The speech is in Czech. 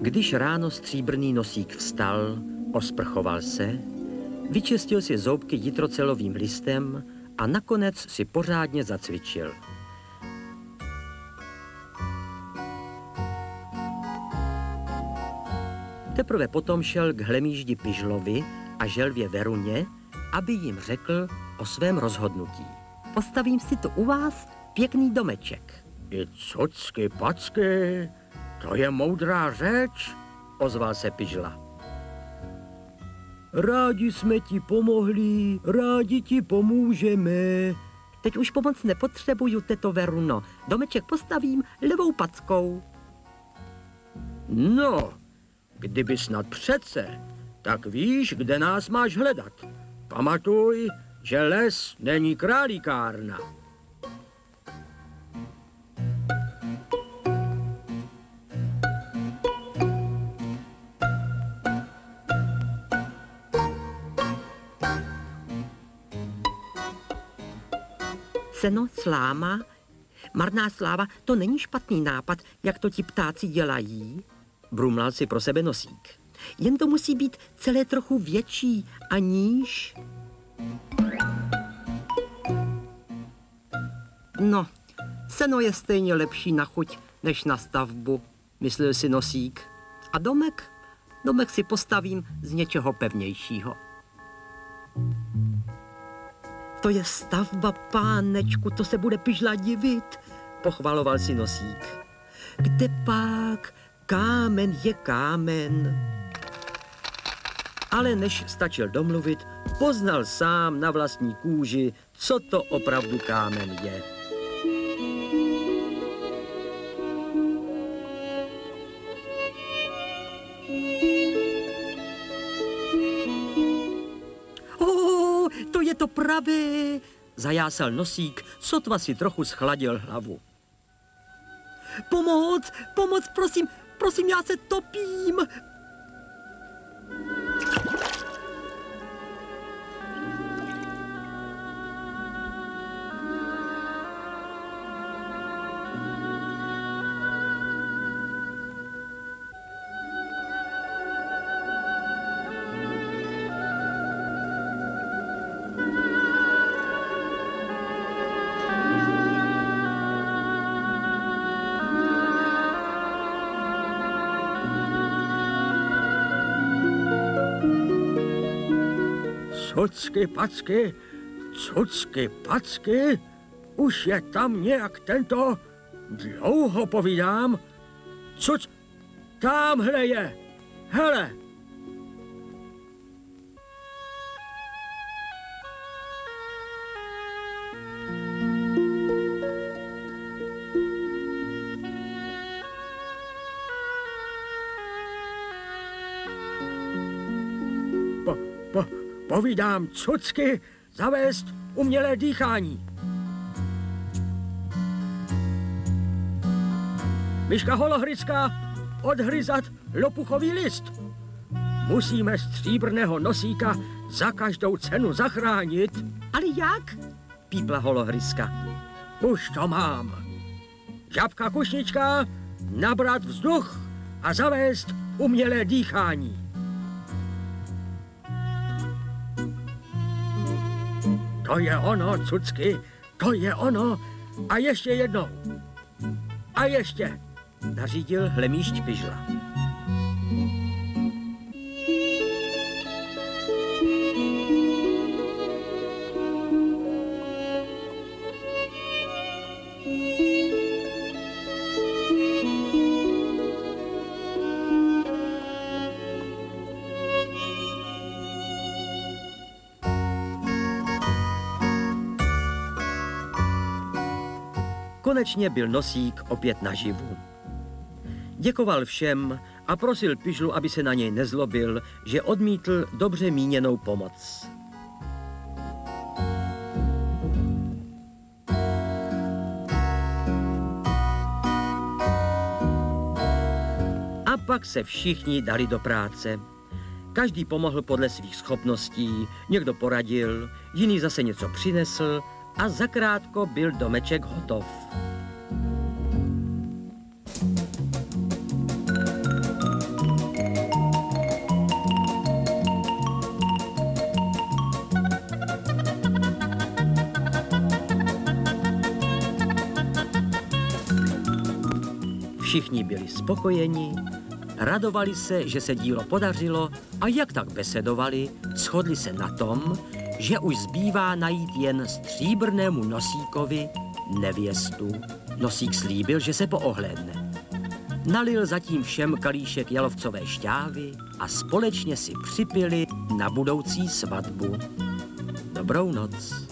Když ráno stříbrný nosík vstal, osprchoval se, vyčistil si zoubky jitrocelovým listem a nakonec si pořádně zacvičil. Teprve potom šel k hlemýždi Pižlovi a želvě Veruně, aby jim řekl o svém rozhodnutí. Postavím si tu u vás pěkný domeček. I cucky packy, to je moudrá řeč, ozval se Pižla. Rádi jsme ti pomohli, rádi ti pomůžeme. Teď už pomoc nepotřebuju, teto Veruno. Domeček postavím levou packou. No, kdyby snad přece, tak víš, kde nás máš hledat. Pamatuj, že les není králíkárna. Seno, sláma, marná sláva, to není špatný nápad, jak to ti ptáci dělají, brumlal si pro sebe Nosík. Jen to musí být celé trochu větší a níž. No, seno je stejně lepší na chuť, než na stavbu, myslel si Nosík. A domek si postavím z něčeho pevnějšího. To je stavba, pánečku, to se bude Pižla divit, pochvaloval si Nosík. Kde pak? Kámen je kámen. Ale než stačil domluvit, poznal sám na vlastní kůži, co to opravdu kámen je. To je to pravé, zajásal Nosík, sotva si trochu schladil hlavu. Pomoc, prosím, já se topím. Cucky packy, už je tam nějak tento, dlouho povídám. Támhle je, hele. Povídám, cucky, zavést umělé dýchání. Myška Holohrycká, odhryzat lopuchový list. Musíme stříbrného Nosíka za každou cenu zachránit. Ale jak? Pípla Holohryska. Už to mám. Žabka Kušnička, nabrat vzduch a zavést umělé dýchání. To je ono, cucky, to je ono. A ještě jednou. A ještě, nařídil hlemýžď Pižla. Konečně byl Nosík opět naživu. Děkoval všem a prosil Pižlu, aby se na něj nezlobil, že odmítl dobře míněnou pomoc. A pak se všichni dali do práce. Každý pomohl podle svých schopností, někdo poradil, jiný zase něco přinesl a zakrátko byl domeček hotov. Všichni byli spokojeni, radovali se, že se dílo podařilo a jak tak besedovali, shodli se na tom, že už zbývá najít jen stříbrnému nosíkovi nevěstu. Nosík slíbil, že se poohlédne. Nalil zatím všem kalíšek jalovcové šťávy a společně si připili na budoucí svatbu. Dobrou noc.